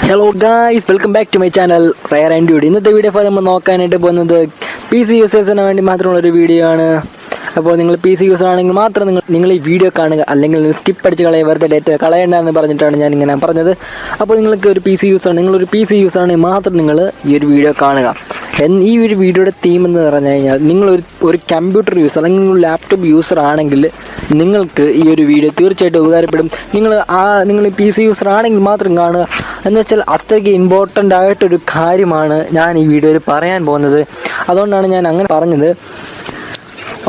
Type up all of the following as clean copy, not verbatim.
Hello guys, welcome back to my channel rare and dude. ഇന്നത്തെ video നമ്മൾ നോക്കാനായിട്ട് പോകുന്നത് PC യൂസേഴ്സിന് വേണ്ടി മാത്രമുള്ളൊരു വീഡിയോ ആണ്. അപ്പോൾ നിങ്ങൾ PC യൂസർ ആണെങ്കിൽ മാത്രം നിങ്ങൾ ഈ വീഡിയോ കാണുക, അല്ലെങ്കിൽ സ്കിപ്പ് അടിച്ച് കളയുക, വെറുതെ ലേറ്റ് കളയണ്ടെന്ന് പറഞ്ഞിട്ടാണ് ഞാൻ ഇങ്ങനെ പറഞ്ഞത്. അപ്പോൾ നിങ്ങൾക്ക് ഒരു PC യൂസർ ആണെങ്കിൽ മാത്രം നിങ്ങൾ ഈ ഒരു വീഡിയോ കാണുക. ഈ ഒരു വീഡിയോയുടെ തീം എന്ന് പറഞ്ഞു കഴിഞ്ഞാൽ ഒരു കമ്പ്യൂട്ടർ യൂസർ അല്ലെങ്കിൽ ഒരു ലാപ്ടോപ്പ് യൂസർ ആണെങ്കിൽ നിങ്ങൾക്ക് ഈ ഒരു വീഡിയോ തീർച്ചയായിട്ടും ഉപകാരപ്പെടും. നിങ്ങൾ PC യൂസർ ആണെങ്കിൽ മാത്രം കാണുക. എന്ന് വെച്ചാൽ അത്രയ്ക്ക് ഇമ്പോർട്ടൻ്റ് ആയിട്ടൊരു കാര്യമാണ് ഞാൻ ഈ വീഡിയോയിൽ പറയാൻ പോകുന്നത്. അതുകൊണ്ടാണ് ഞാൻ അങ്ങനെ പറഞ്ഞത്.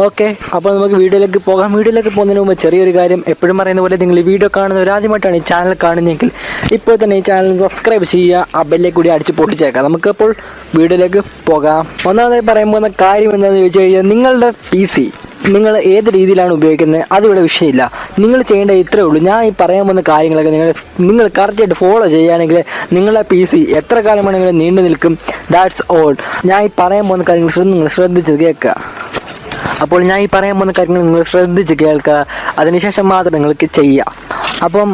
ഓക്കെ, അപ്പോൾ നമുക്ക് വീഡിയോയിലേക്ക് പോകാം. വീഡിയോയിലേക്ക് പോകുന്നതിന് മുമ്പ് ചെറിയൊരു കാര്യം, എപ്പോഴും പറയുന്ന പോലെ നിങ്ങൾ ഈ വീഡിയോ കാണുന്നവർ ആദ്യമായിട്ടാണ് ഈ ചാനൽ കാണുന്നതെങ്കിൽ ഇപ്പോൾ തന്നെ ഈ ചാനൽ സബ്സ്ക്രൈബ് ചെയ്യുക, ആ ബെല്ലേക്ക് കൂടി അടിച്ച് പൊട്ടിച്ചേക്കാം. നമുക്കപ്പോൾ വീഡിയോയിലേക്ക് പോകാം. ഒന്നാമതായി പറയാൻ പോകുന്ന കാര്യം എന്താണെന്ന് ചോദിച്ചു കഴിഞ്ഞാൽ, നിങ്ങളുടെ PC നിങ്ങൾ ഏത് രീതിയിലാണ് ഉപയോഗിക്കുന്നത് അതിവിടെ വിഷയമില്ല. നിങ്ങൾ ചെയ്യേണ്ട ഇത്രേ ഉള്ളൂ. ഞാൻ ഈ പറയാൻ പോകുന്ന കാര്യങ്ങളൊക്കെ നിങ്ങൾ കറക്റ്റായിട്ട് ഫോളോ ചെയ്യുകയാണെങ്കിൽ നിങ്ങളുടെ PC എത്ര കാലം വേണമെങ്കിലും നീണ്ടു നിൽക്കും. That's all. ഞാൻ ഈ പറയാൻ പോകുന്ന കാര്യങ്ങൾ നിങ്ങൾ ശ്രദ്ധിച്ച് കേൾക്കുക. അപ്പോൾ ഞാൻ ഈ പറയാൻ പോകുന്ന കാര്യങ്ങൾ നിങ്ങൾ ശ്രദ്ധിച്ച് കേൾക്കുക, അതിനുശേഷം മാത്രം നിങ്ങൾക്ക് ചെയ്യാം. അപ്പം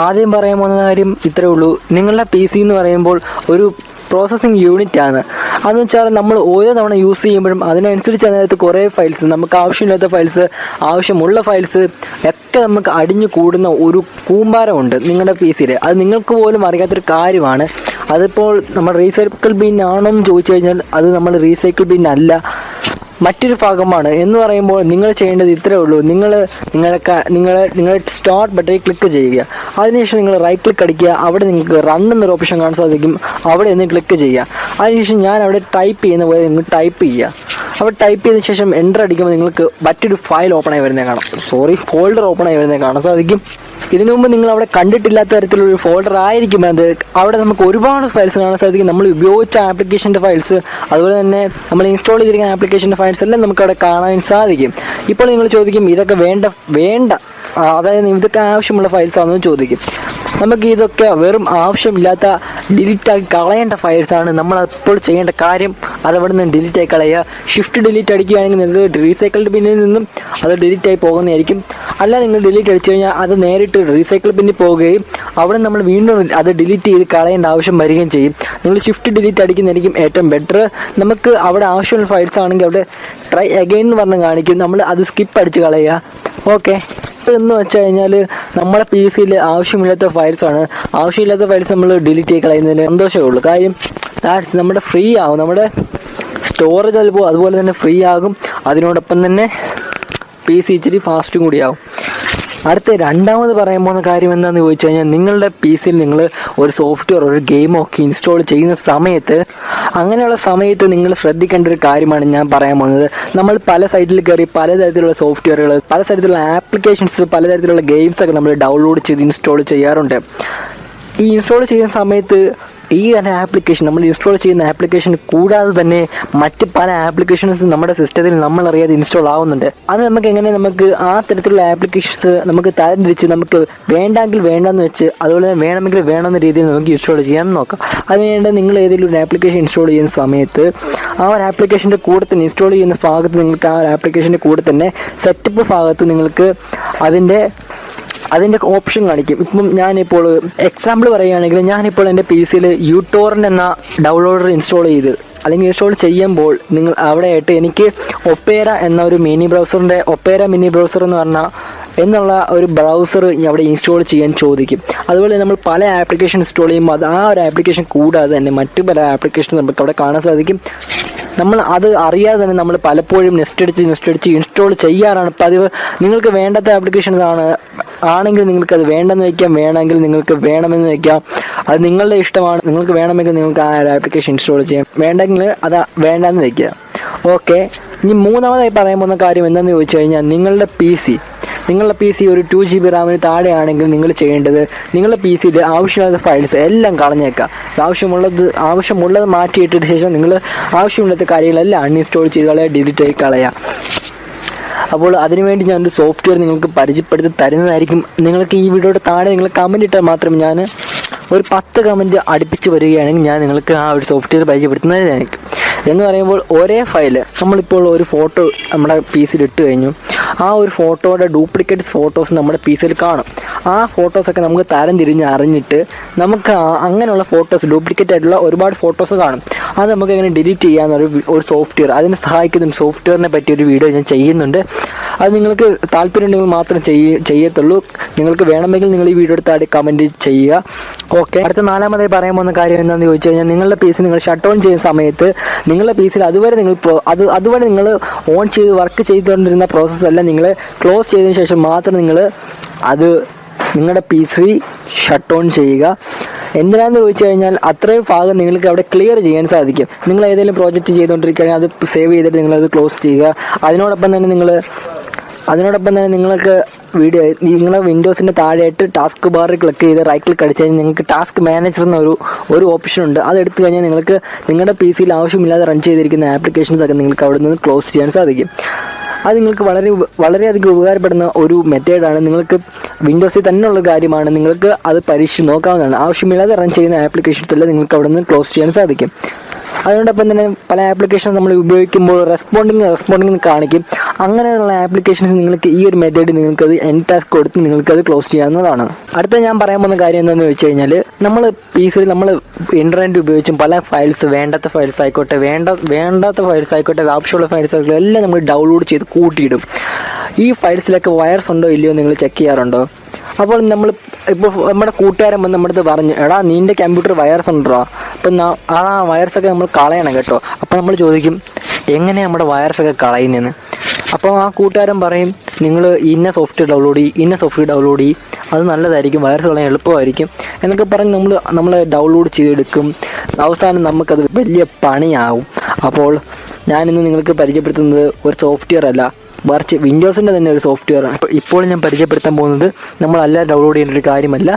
ആദ്യം പറയാൻ പോകുന്ന കാര്യം ഇത്രേ ഉള്ളൂ. നിങ്ങളുടെ PC എന്ന് പറയുമ്പോൾ ഒരു പ്രോസസ്സിങ് യൂണിറ്റ് ആണ്. അതെന്ന് വെച്ചാൽ നമ്മൾ ഓരോ തവണ യൂസ് ചെയ്യുമ്പോഴും അതിനനുസരിച്ച് അതിനകത്ത് കുറേ ഫയൽസ്, നമുക്ക് ആവശ്യമില്ലാത്ത ഫയൽസ്, ആവശ്യമുള്ള ഫയൽസ് ഒക്കെ നമുക്ക് അടിഞ്ഞു കൂടുന്ന ഒരു കൂമ്പാരമുണ്ട് നിങ്ങളുടെ PC-യിൽ. അത് നിങ്ങൾക്ക് പോലും അറിയാത്തൊരു കാര്യമാണ്. അതിപ്പോൾ നമ്മൾ റീസൈക്കിൾ ബിൻ ആണോ എന്ന് ചോദിച്ചു കഴിഞ്ഞാൽ അത് നമ്മൾ റീസൈക്കിൾ ബിൻ അല്ല, മറ്റൊരു ഭാഗമാണ്. എന്ന് പറയുമ്പോൾ നിങ്ങൾ ചെയ്യേണ്ടത് ഇത്രേ ഉള്ളൂ. നിങ്ങൾ സ്റ്റാർട്ട് ബട്ടണിൽ ക്ലിക്ക് ചെയ്യുക. അതിനുശേഷം നിങ്ങൾ റൈറ്റ് ക്ലിക്ക് അടിക്കുക. അവിടെ നിങ്ങൾക്ക് റൺ എന്നൊരു ഓപ്ഷൻ കാണാൻ സാധിക്കും. അവിടെ നിന്ന് ക്ലിക്ക് ചെയ്യുക. അതിനുശേഷം ഞാൻ അവിടെ ടൈപ്പ് ചെയ്യുന്ന പോലെ നിങ്ങൾ ടൈപ്പ് ചെയ്യുക. അവിടെ ടൈപ്പ് ചെയ്തതിന് ശേഷം എൻ്റർ അടിക്കുമ്പോൾ നിങ്ങൾക്ക് മറ്റൊരു ഫോൾഡർ ഓപ്പൺ ആയി വരുന്നത് കാണാൻ സാധിക്കും. ഇതിനു മുമ്പ് നിങ്ങൾ അവിടെ കണ്ടിട്ടില്ലാത്ത തരത്തിലൊരു ഫോൾഡർ ആയിരിക്കും അത്. അവിടെ നമുക്ക് ഒരുപാട് ഫയൽസ് കാണാൻ സാധിക്കും. നമ്മൾ ഉപയോഗിച്ച ആപ്ലിക്കേഷൻ്റെ ഫയൽസ്, അതുപോലെ തന്നെ നമ്മൾ ഇൻസ്റ്റാൾ ചെയ്തിരിക്കുന്ന ആപ്ലിക്കേഷൻ്റെ ഫയൽസ് എല്ലാം നമുക്ക് അവിടെ കാണാൻ സാധിക്കും. ഇപ്പോൾ നിങ്ങൾ ചോദിക്കും, ഇതൊക്കെ വേണ്ട അതായത് ഇതൊക്കെ ആവശ്യമുള്ള ഫയൽസ് ആണെന്ന് ചോദിക്കും. നമുക്ക് ഇതൊക്കെ വെറും ആവശ്യമില്ലാത്ത ഡിലീറ്റാക്കി കളയേണ്ട ഫയൽസാണ്. നമ്മൾ അപ്പോൾ ചെയ്യേണ്ട കാര്യം അതവിടെ നിന്ന് ഡിലീറ്റായി കളയുക. ഷിഫ്റ്റ് ഡിലീറ്റ് അടിക്കുകയാണെങ്കിൽ നിങ്ങൾക്ക് റീസൈക്കിൾഡ് ബിന്നിൽ നിന്നും അത് ഡിലീറ്റായി പോകുന്നതായിരിക്കും. അല്ല, നിങ്ങൾ ഡിലീറ്റ് അടിച്ചു കഴിഞ്ഞാൽ അത് നേരിട്ട് റീസൈക്കിൾ ബിന്നിൽ പോവുകയും അവിടെ നമ്മൾ വീണ്ടും അത് ഡിലീറ്റ് ചെയ്ത് കളയേണ്ട ആവശ്യം വരികയും ചെയ്യും. നിങ്ങൾ ഷിഫ്റ്റ് ഡിലീറ്റ് അടിക്കുന്നതായിരിക്കും ഏറ്റവും ബെറ്റർ. നമുക്ക് അവിടെ ആവശ്യമുള്ള ഫയൽസ് ആണെങ്കിൽ അവിടെ ട്രൈ അഗൈൻ എന്ന് പറഞ്ഞ് കാണിക്കും. നമ്മൾ അത് സ്കിപ്പ് അടിച്ച് കളയുക. ഓക്കെ, എന്ന് വെച്ച് കഴിഞ്ഞാൽ നമ്മുടെ PC-യിൽ ആവശ്യമില്ലാത്ത ഫയൽസാണ്. ആവശ്യമില്ലാത്ത ഫയൽസ് നമ്മൾ ഡിലീറ്റ് ചെയ്ത് കളയുന്നതിന് സന്തോഷമേ ഉള്ളൂ. കാര്യം ദാറ്റ്സ് നമ്മുടെ ഫ്രീ ആകും, നമ്മുടെ സ്റ്റോറേജ് അതുപോലെ തന്നെ ഫ്രീ ആകും. അതിനോടൊപ്പം തന്നെ PC ഇച്ചിരി ഫാസ്റ്റും കൂടിയാകും. അടുത്ത രണ്ടാമത് പറയാൻ പോകുന്ന കാര്യം എന്താണെന്ന് ചോദിച്ചു കഴിഞ്ഞാൽ, നിങ്ങളുടെ PC-യിൽ നിങ്ങൾ ഒരു സോഫ്റ്റ്വെയർ, ഒരു ഗെയിമോ ഒക്കെ ഇൻസ്റ്റാൾ ചെയ്യുന്ന സമയത്ത്, അങ്ങനെയുള്ള സമയത്ത് നിങ്ങൾ ശ്രദ്ധിക്കേണ്ട ഒരു കാര്യമാണ് ഞാൻ പറയാൻ പോകുന്നത്. നമ്മൾ പല സൈറ്റിൽ കയറി പലതരത്തിലുള്ള സോഫ്റ്റ്വെയറുകൾ, പല തരത്തിലുള്ള ആപ്ലിക്കേഷൻസ്, പലതരത്തിലുള്ള ഗെയിംസ് ഒക്കെ നമ്മൾ ഡൗൺലോഡ് ചെയ്ത് ഇൻസ്റ്റാൾ ചെയ്യാറുണ്ട്. ഈ ഇൻസ്റ്റാൾ ചെയ്യുന്ന സമയത്ത് ഈ ആപ്ലിക്കേഷൻ, നമ്മൾ ഇൻസ്റ്റാൾ ചെയ്യുന്ന ആപ്ലിക്കേഷൻ കൂടാതെ തന്നെ മറ്റ് പല ആപ്ലിക്കേഷൻസ് നമ്മുടെ സിസ്റ്റത്തിൽ നമ്മൾ അറിയാതെ ഇൻസ്റ്റാൾ ആവുന്നുണ്ട്. അത് നമുക്ക് ആ തരത്തിലുള്ള ആപ്ലിക്കേഷൻസ് നമുക്ക് തരംതിരിച്ച് നമുക്ക് വേണ്ടെങ്കിൽ വേണ്ടെന്ന് വെച്ച്, അതുപോലെ തന്നെ വേണമെങ്കിൽ വേണമെന്ന രീതിയിൽ നമുക്ക് ഇൻസ്റ്റാൾ ചെയ്യാൻ നോക്കാം. അതിനുവേണ്ടി നിങ്ങൾ ഏതെങ്കിലും ഒരു ആപ്ലിക്കേഷൻ ഇൻസ്റ്റാൾ ചെയ്യുന്ന സമയത്ത് ആ ഒരു ആപ്ലിക്കേഷൻ്റെ കൂടെ തന്നെ ഇൻസ്റ്റാൾ ചെയ്യുന്ന ഭാഗത്ത് നിങ്ങൾക്ക് ആ ഒരു ആപ്ലിക്കേഷൻ്റെ കൂടെ തന്നെ സെറ്റപ്പ് ഭാഗത്ത് നിങ്ങൾക്ക് അതിൻ്റെ ഓപ്ഷൻ കാണിക്കും. ഇപ്പം ഞാനിപ്പോൾ എക്സാമ്പിൾ പറയുകയാണെങ്കിൽ, ഞാനിപ്പോൾ എൻ്റെ PC-യിൽ യൂടോറൻ്റ് എന്ന ഡൗൺലോഡർ ഇൻസ്റ്റാൾ ചെയ്യുമ്പോൾ നിങ്ങൾ അവിടെ ആയിട്ട് എനിക്ക് ഒപ്പേര എന്ന ഒരു ഒപ്പേര മിനി ബ്രൗസർ എന്നുള്ള ഒരു ബ്രൗസർ അവിടെ ഇൻസ്റ്റാൾ ചെയ്യാൻ ചോദിക്കും. അതുപോലെ നമ്മൾ പല ആപ്ലിക്കേഷൻ ഇൻസ്റ്റാൾ ചെയ്യുമ്പോൾ ആ ഒരു ആപ്ലിക്കേഷൻ കൂടാതെ തന്നെ മറ്റു പല ആപ്ലിക്കേഷൻ നമുക്ക് അവിടെ കാണാൻ സാധിക്കും. നമ്മൾ അത് അറിയാതെ തന്നെ നമ്മൾ പലപ്പോഴും നെസ്റ്റ് അടിച്ച് ഇൻസ്റ്റാൾ ചെയ്യാറാണ് പതിവ്. നിങ്ങൾക്ക് വേണ്ടാത്ത ആപ്ലിക്കേഷൻസ് ആണെങ്കിൽ നിങ്ങൾക്ക് അത് വേണ്ടെന്ന് വയ്ക്കാം, വേണമെങ്കിൽ നിങ്ങൾക്ക് വേണമെന്ന് വയ്ക്കാം. അത് നിങ്ങളുടെ ഇഷ്ടമാണ്. നിങ്ങൾക്ക് വേണമെങ്കിൽ നിങ്ങൾക്ക് ആ ആപ്ലിക്കേഷൻ ഇൻസ്റ്റാൾ ചെയ്യാം, വേണ്ടെങ്കിൽ അത് വേണ്ടെന്ന് വയ്ക്കുക. ഓക്കെ, ഇനി മൂന്നാമതായി പറയാൻ പോകുന്ന കാര്യം എന്താണെന്ന് ചോദിച്ചു കഴിഞ്ഞാൽ, നിങ്ങളുടെ PC ഒരു 2 GB റാമിന് താഴെയാണെങ്കിൽ നിങ്ങൾ ചെയ്യേണ്ടത്, നിങ്ങളുടെ PC-യിൽ ആവശ്യമില്ലാത്ത ഫയൽസ് എല്ലാം കളഞ്ഞേക്കുക. ആവശ്യമുള്ളത് മാറ്റിയിട്ടതിന് ശേഷം നിങ്ങൾ ആവശ്യമില്ലാത്ത കാര്യങ്ങളെല്ലാം അൺഇൻസ്റ്റാൾ ചെയ്ത് ഡിലീറ്റ് ആയി കളയുക. അപ്പോൾ അതിനുവേണ്ടി ഞാനൊരു സോഫ്റ്റ്വെയർ നിങ്ങൾക്ക് പരിചയപ്പെടുത്തി തരുന്നതായിരിക്കും. നിങ്ങൾക്ക് ഈ വീഡിയോയുടെ താഴെ നിങ്ങൾ കമൻറ്റ് ഇട്ടാൽ മാത്രം ഞാൻ ഒരു 10 കമൻറ്റ് അടുപ്പിച്ച് വരികയാണെങ്കിൽ ഞാൻ നിങ്ങൾക്ക് ആ ഒരു സോഫ്റ്റ്വെയർ പരിചയപ്പെടുത്തുന്നതായിരിക്കും. എന്ന് പറയുമ്പോൾ ഒരേ ഫയൽ നമ്മളിപ്പോൾ ഒരു ഫോട്ടോ നമ്മുടെ പി സിയിൽ ഇട്ട് കഴിഞ്ഞു, ആ ഒരു ഫോട്ടോയുടെ ഡ്യൂപ്ലിക്കേറ്റ് ഫോട്ടോസ് നമ്മുടെ പി സിയിൽ കാണും. ആ ഫോട്ടോസൊക്കെ നമുക്ക് തരം തിരിഞ്ഞ് അറിഞ്ഞിട്ട് നമുക്ക് അങ്ങനെയുള്ള ഫോട്ടോസ് ഡ്യൂപ്ലിക്കേറ്റ് ആയിട്ടുള്ള ഒരുപാട് ഫോട്ടോസ് കാണും. അത് നമുക്ക് എങ്ങനെ ഡിലീറ്റ് ചെയ്യാമെന്നൊരു സോഫ്റ്റ്വെയർ, അതിനെ സഹായിക്കുന്ന സോഫ്റ്റ്വെയറിനെ പറ്റി ഒരു വീഡിയോ ഞാൻ ചെയ്യുന്നുണ്ട്. അത് നിങ്ങൾക്ക് താല്പര്യമുണ്ടെങ്കിൽ മാത്രം ചെയ്യത്തുള്ളൂ. നിങ്ങൾക്ക് വേണമെങ്കിൽ നിങ്ങൾ ഈ വീഡിയോ എടുത്ത് കമൻറ്റ് ചെയ്യുക. ഓക്കെ, അടുത്ത നാലാമതായി പറയാൻ പോകുന്ന കാര്യം എന്താണെന്ന് ചോദിച്ചു കഴിഞ്ഞാൽ, നിങ്ങളുടെ പി സി നിങ്ങൾ ഷട്ട് ഡൗൺ ചെയ്യുന്ന സമയത്ത് നിങ്ങളുടെ പി സിയിൽ അതുവരെ നിങ്ങൾ ഓൺ ചെയ്ത് വർക്ക് ചെയ്തുകൊണ്ടിരുന്ന പ്രോസസ്സെല്ലാം നിങ്ങൾ ക്ലോസ് ചെയ്തതിന് ശേഷം മാത്രം നിങ്ങളുടെ പി സി ഷട്ട് ഡൗൺ ചെയ്യുക. എന്തിനാണെന്ന് ചോദിച്ചു കഴിഞ്ഞാൽ അത്രയും ഭാഗം നിങ്ങൾക്ക് അവിടെ ക്ലിയർ ചെയ്യാൻ സാധിക്കും. നിങ്ങൾ ഏതെങ്കിലും പ്രോജക്റ്റ് ചെയ്തുകൊണ്ടിരിക്കുകയാണെങ്കിൽ അത് സേവ് ചെയ്തിട്ട് നിങ്ങളത് ക്ലോസ് ചെയ്യുക. അതിനോടൊപ്പം തന്നെ നിങ്ങൾക്ക് നിങ്ങളുടെ വിൻഡോസിൻ്റെ താഴെയായിട്ട് ടാസ്ക് ബാറിൽ ക്ലിക്ക് ചെയ്ത് റൈറ്റ് ക്ലിക്ക് അടിച്ച് കഴിഞ്ഞാൽ നിങ്ങൾക്ക് ടാസ്ക് മാനേജർ എന്ന ഒരു ഓപ്ഷൻ ഉണ്ട്. അത് എടുത്തു കഴിഞ്ഞാൽ നിങ്ങൾക്ക് നിങ്ങളുടെ പി സിയിൽ ആവശ്യമില്ലാതെ റൺ ചെയ്തിരിക്കുന്ന ആപ്ലിക്കേഷൻസ് ഒക്കെ നിങ്ങൾക്ക് അവിടെ നിന്ന് ക്ലോസ് ചെയ്യാൻ സാധിക്കും. അത് നിങ്ങൾക്ക് വളരെയധികം ഉപകാരപ്പെടുന്ന ഒരു മെത്തേഡാണ്. നിങ്ങൾക്ക് വിൻഡോസിൽ തന്നെയുള്ള കാര്യമാണ്. നിങ്ങൾക്ക് അത് പരീക്ഷിച്ച് നോക്കാവുന്നതാണ്. ആവശ്യമില്ലാതെ റൺ ചെയ്യുന്ന ആപ്ലിക്കേഷൻസ് എല്ലാം നിങ്ങൾക്ക് അവിടെ നിന്ന് ക്ലോസ് ചെയ്യാൻ സാധിക്കും. അതുകൊണ്ടൊപ്പം തന്നെ പല ആപ്ലിക്കേഷൻ നമ്മൾ ഉപയോഗിക്കുമ്പോൾ റെസ്പോണ്ടിങ് കാണിക്കും. അങ്ങനെയുള്ള ആപ്ലിക്കേഷൻസ് നിങ്ങൾക്ക് ഈ ഒരു മെത്തേഡ് നിങ്ങൾക്കത് എൻഡ് ടാസ്ക് കൊടുത്ത് നിങ്ങൾക്കത് ക്ലോസ് ചെയ്യാവുന്നതാണ്. അടുത്ത ഞാൻ പറയാൻ പോകുന്ന കാര്യം എന്താണെന്ന് വെച്ച് കഴിഞ്ഞാൽ, നമ്മൾ പി സിയിൽ നമ്മൾ ഇൻ്റർനെറ്റ് ഉപയോഗിച്ചും പല ഫയൽസ്, വേണ്ടാത്ത ഫയൽസ് ആയിക്കോട്ടെ ആവശ്യമുള്ള ഫയൽസ് ആയിക്കോട്ടെ എല്ലാം നമ്മൾ ഡൗൺലോഡ് ചെയ്ത് കൂട്ടിയിടും. ഈ ഫയൽസിലൊക്കെ വയർസ് ഉണ്ടോ ഇല്ലയോ നിങ്ങൾ ചെക്ക് ചെയ്യാറുണ്ടോ? അപ്പോൾ ഇപ്പോൾ നമ്മുടെ കൂട്ടുകാരൻ വന്ന് നമ്മുടെ അടുത്ത് പറഞ്ഞു, എടാ നിൻ്റെ കമ്പ്യൂട്ടർ വയർസ് ഉണ്ടോ? അപ്പം ആ വയർസൊക്കെ നമ്മൾ കളയണം കേട്ടോ. അപ്പോൾ നമ്മൾ ചോദിക്കും, എങ്ങനെയാണ് നമ്മുടെ വയർസൊക്കെ കളയുന്നതെന്ന്. അപ്പോൾ ആ കൂട്ടുകാരൻ പറയും, നിങ്ങൾ ഇന്ന സോഫ്റ്റ്വെയർ ഡൗൺലോഡ് ചെയ്യും, അത് നല്ലതായിരിക്കും, വയർസ് കളയാൻ എളുപ്പമായിരിക്കും എന്നൊക്കെ പറഞ്ഞ് നമ്മൾ ഡൗൺലോഡ് ചെയ്തെടുക്കും. അവസാനം നമുക്കത് വലിയ പണിയാവും. അപ്പോൾ ഞാനിന്ന് നിങ്ങൾക്ക് പരിചയപ്പെടുത്തുന്നത് ഒരു സോഫ്റ്റ്വെയർ അല്ല, മറിച്ച് വിൻഡോസിൻ്റെ തന്നെ ഒരു സോഫ്റ്റ്വെയർ ആണ്. ഇപ്പോൾ ഞാൻ പരിചയപ്പെടുത്താൻ പോകുന്നത് നമ്മളല്ല ഡൗൺലോഡ് ചെയ്യേണ്ട ഒരു കാര്യമല്ല.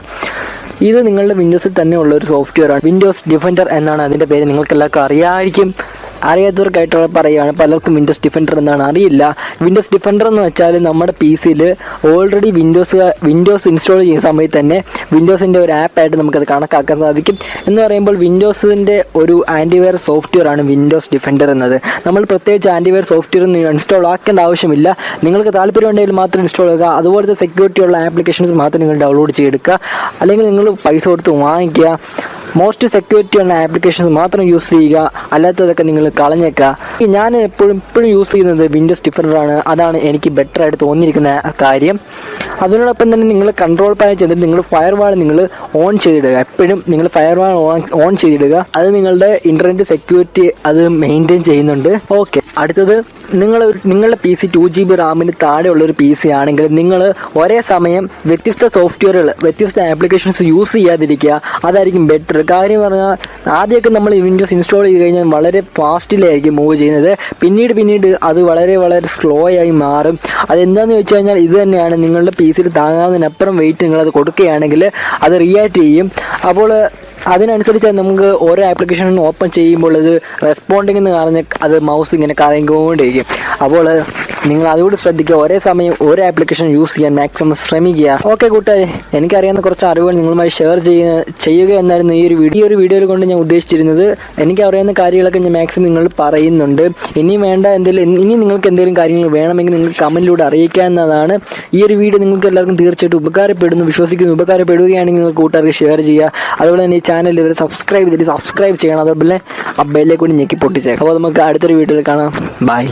ഇത് നിങ്ങളുടെ വിൻഡോസിൽ തന്നെ ഉള്ള ഒരു സോഫ്റ്റ്വെയർ ആണ്. വിൻഡോസ് ഡിഫൻഡർ എന്നാണ് അതിൻ്റെ പേര്. നിങ്ങൾക്ക് എല്ലാവർക്കും അറിയാമായിരിക്കും. അറിയാത്തവർക്കായിട്ട് പറയുകയാണ്, പലർക്കും വിൻഡോസ് ഡിഫൻഡർ എന്നാണ് അറിയില്ല. വിൻഡോസ് ഡിഫൻഡർ എന്ന് വെച്ചാൽ നമ്മുടെ പി സിയിൽ ഓൾറെഡി വിൻഡോസ് ഇൻസ്റ്റാൾ ചെയ്യുന്ന സമയത്ത് തന്നെ വിൻഡോസിൻ്റെ ഒരു ആപ്പായിട്ട് നമുക്കത് കണക്കാക്കാൻ സാധിക്കും. എന്ന് പറയുമ്പോൾ വിൻഡോസിൻ്റെ ഒരു ആൻറ്റിവൈറസ് സോഫ്റ്റ്വെയർ ആണ് വിൻഡോസ് ഡിഫൻഡർ എന്നത്. നമ്മൾ പ്രത്യേകിച്ച് ആൻറ്റിവൈറസ് സോഫ്റ്റ്വെയർ ഇൻസ്റ്റാൾ ആക്കേണ്ട ആവശ്യമില്ല. നിങ്ങൾക്ക് താല്പര്യമുണ്ടെങ്കിൽ മാത്രം ഇൻസ്റ്റാൾ ചെയ്യുക. അതുപോലത്തെ സെക്യൂരിറ്റി ഉള്ള ആപ്ലിക്കേഷൻസ് മാത്രം നിങ്ങൾ ഡൗൺലോഡ് ചെയ്തെടുക്കുക. അല്ലെങ്കിൽ നിങ്ങൾ പൈസ കൊടുത്ത് വാങ്ങിക്കുക. മോസ്റ്റ് സെക്യൂരിറ്റി ഉള്ള ആപ്ലിക്കേഷൻസ് മാത്രം യൂസ് ചെയ്യുക. അല്ലാത്തതൊക്കെ നിങ്ങൾ കളഞ്ഞേക്കുക. ഞാൻ എപ്പോഴും യൂസ് ചെയ്യുന്നത് വിൻഡോസ് ഡിഫൻഡർ ആണ്. അതാണ് എനിക്ക് ബെറ്റർ ആയിട്ട് തോന്നിയിരിക്കുന്ന കാര്യം. അതിനോടൊപ്പം തന്നെ നിങ്ങൾ കൺട്രോൾ പാനൽ ചെയ്തിട്ട് നിങ്ങൾ ഫയർവാൾ നിങ്ങൾ ഓൺ ചെയ്തിടുക. എപ്പോഴും നിങ്ങൾ ഫയർവാൾ ഓൺ ചെയ്തിടുക. അത് നിങ്ങളുടെ ഇൻ്റർനെറ്റ് സെക്യൂരിറ്റി അത് മെയിൻറ്റെയിൻ ചെയ്യുന്നുണ്ട്. ഓക്കെ, അടുത്തത് നിങ്ങളുടെ പി സി 2GB റാമിന് താഴെയുള്ളൊരു പി സി ആണെങ്കിൽ നിങ്ങൾ ഒരേ സമയം വ്യത്യസ്ത സോഫ്റ്റ്വെയറുകൾ, വ്യത്യസ്ത ആപ്ലിക്കേഷൻസ് യൂസ് ചെയ്യാതിരിക്കുക. അതായിരിക്കും ബെറ്റർ. കാര്യം പറഞ്ഞാൽ ആദ്യമൊക്കെ നമ്മൾ വിൻഡോസ് ഇൻസ്റ്റാൾ ചെയ്ത് കഴിഞ്ഞാൽ വളരെ ഫാസ്റ്റിലായിരിക്കും മൂവ് ചെയ്യുന്നത്. പിന്നീട് അത് വളരെ സ്ലോ ആയി മാറും. അതെന്താണെന്ന് വെച്ച് കഴിഞ്ഞാൽ ഇത് തന്നെയാണ്, നിങ്ങളുടെ പി സിയിൽ താങ്ങാവുന്നതിനപ്പുറം വെയിറ്റ് നിങ്ങളത് കൊടുക്കുകയാണെങ്കിൽ അത് റിയാക്ട് ചെയ്യും. അപ്പോൾ അതിനനുസരിച്ച് നമുക്ക് ഓരോ ആപ്ലിക്കേഷൻ ഓപ്പൺ ചെയ്യുമ്പോൾ അത് റെസ്പോണ്ടിങ് എന്ന് പറഞ്ഞ് അത് മൗസ് ഇങ്ങനെ കറങ്ങിക്കൊണ്ടിരിക്കും. അപ്പോൾ നിങ്ങൾ അതുകൂടി ശ്രദ്ധിക്കുക. ഒരേ സമയം ഓരോ ആപ്ലിക്കേഷൻ യൂസ് ചെയ്യാൻ മാക്സിമം ശ്രമിക്കുക. ഓക്കെ കൂട്ടുകാരെ, എനിക്കറിയാവുന്ന കുറച്ച് അറിവുകൾ നിങ്ങളുമായി ഷെയർ ചെയ്യുക എന്നായിരുന്നു ഈ ഒരു വീഡിയോയിൽ കൊണ്ട് ഞാൻ ഉദ്ദേശിച്ചിരുന്നത്. എനിക്കറിയാവുന്ന കാര്യങ്ങളൊക്കെ ഞാൻ മാക്സിമം നിങ്ങൾ പറയുന്നുണ്ട്. ഇനി നിങ്ങൾക്ക് എന്തെങ്കിലും കാര്യങ്ങൾ വേണമെങ്കിൽ നിങ്ങൾക്ക് കമൻറ്റിലൂടെ അറിയിക്കാവുന്നതാണ്. ഈ ഒരു വീഡിയോ നിങ്ങൾക്ക് എല്ലാവർക്കും തീർച്ചയായിട്ടും ഉപകാരപ്പെടുകയാണെങ്കിൽ നിങ്ങൾ കൂട്ടുകാർക്ക് ഷെയർ ചെയ്യുക. അതുപോലെ തന്നെ ഈ ചാനൽ ഇവർ സബ്സ്ക്രൈബ് ചെയ്യണം. അതുപോലെ ആ ബെല്ലിലേക്ക് കൂടി ഞെക്കി പൊട്ടിച്ചേക്കാം. അപ്പോൾ നമുക്ക് അടുത്തൊരു വീഡിയോയിൽ കാണാം. ബൈ.